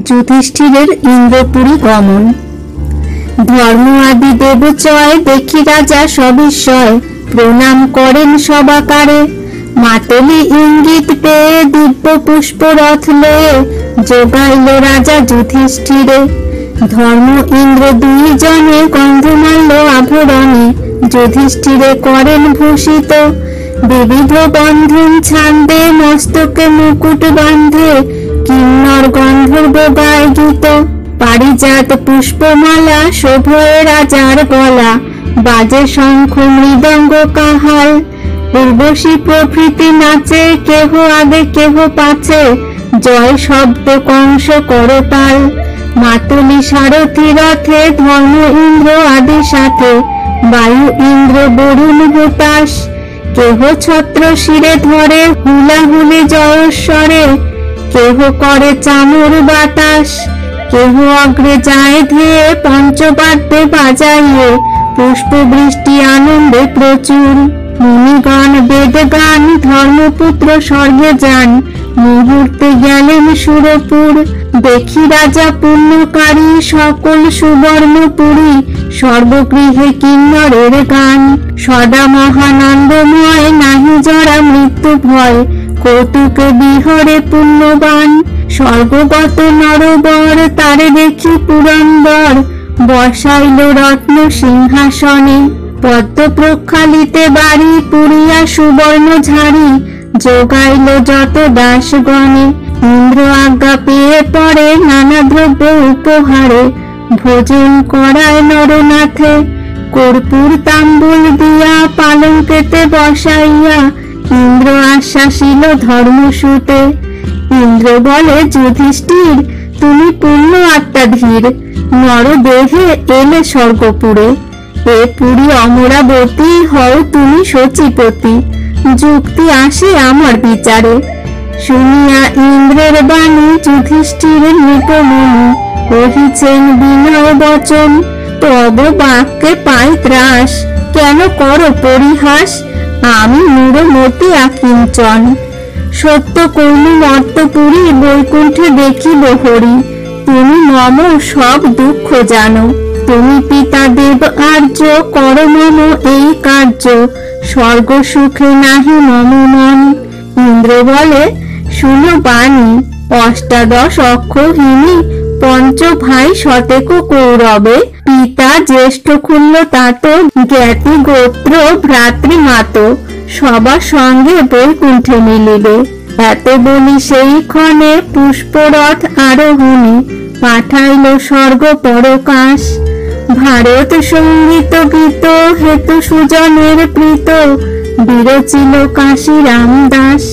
যুধিষ্ঠিরের ইন্দ্রপুরী গমন। ধর্ম আদি দেবচয় দেখি রাজা সবিস্ময়, প্রণাম করেন সবাকারে। মাতলি ইঙ্গিত পেয়ে দিব্য পুষ্প রথ লয়ে, যোগাইল রাজা যুধিষ্ঠিরে। ধর্ম ইন্দ্র দুই জনে গন্ধমাল্য আভরণে, যুধিষ্ঠিরে করেন ভূষিত। বিবিধ বন্ধন ছান্দে মস্তকে মুকুট বান্ধে, কিন্নর গন্ধর্ব গায় গীত। পারিজাত পুষ্পমালা শোভয়ে রাজার গলা, বাজে শঙ্খ মৃদঙ্গ কাহাল। উর্বশী প্রভৃতি নাচে, কেহ আগে কেহ পাছে, জয় শব্দ কংস করতাল। মাতলি সারথি রথে, ধর্ম ইন্দ্র আদি সাথে, বায়ু ইন্দ্র বরুণ হুতাশ। কেহ ছত্র শিরে ধরে, হুলাহুলি জয়স্বরে, কেহ করে চামর বাতাস। কেহ অগ্রে যায় ধেয়ে, পঞ্চবাদ্য বাজাইয়ে, পুষ্প বৃষ্টি আনন্দে প্রচুর। মুনিগণ বেদ গান, ধর্মপুত্র স্বর্গে যান, মুহূর্তে গেলেন সুরপুর। দেখি রাজা পুণ্যকারী, সকল সুবর্ণপুরী, সর্বগৃহে কিন্নরের গান। সদা মহানন্দময়, নাহি জরা মৃত্যু ভয়, কৌতুকে বিহরে পুণ্যবান। স্বর্গগত নরবর, তারে দেখি পুরন্দর, বসাইল রত্ন সিংহাসনে। পদ্ম প্রক্ষালিতে বাড়ি, পুরিয়া সুবর্ণ ঝাড়ি, যোগাইল যত দাসগণে। ইন্দ্র আজ্ঞা পেয়ে পরে, নানা দ্রব্য উপহারে, ভোজন করায় নরনাথে। কর্পূর তাম্বুল দিয়া, পালঙ্কেতে বসাইয়া, ইন্দ্র আশ্বাসিল ধর্মসূতে। ইন্দ্র বলে, যুধিষ্ঠির তুমি পূর্ণ আত্মাধীর, নরদেহে এলে স্বর্গপুরে। এ পুরী অমরাবতী, হও তুমি সচিপতি, যুক্তি আসে আমার বিচারে। শুনিয়া ইন্দ্রের বাণী, যুধিষ্ঠির নৃপমুনি, কহিছেন বিনয় বচন। তব বাক্যে পাই ত্রাস, কেন করো পরিহাস, আমি মূঢ়মতি আকিঞ্চন। সত্য কর্ম মর্তপুরী, বৈকুণ্ঠে দেখিব হরি। তুমি মম সব দুঃখ জানো, তুমি পিতা দেব আর্য, কর মম এই কার্য, স্বর্গ সুখে নাহি মম মন। ইন্দ্র বলে, শুনো বাণী, অষ্টাদশ অক্ষৌহিণী, পঞ্চ ভাই শতেক কৌরবে। পিতা জ্যেষ্ঠ খুল্ল তাত, জ্ঞাতি গোত্র ভ্রাতৃমাত, সবার সঙ্গে বৈকুণ্ঠে মিলিবে। এত বলি সেই ক্ষণে, পুষ্পরথ আরোহণী, পাঠাইল স্বর্গ পরকাশ। ভারত সঙ্গীত গীত, হেতু সুজনের প্রীত, বিরচিল কাশী রামদাস।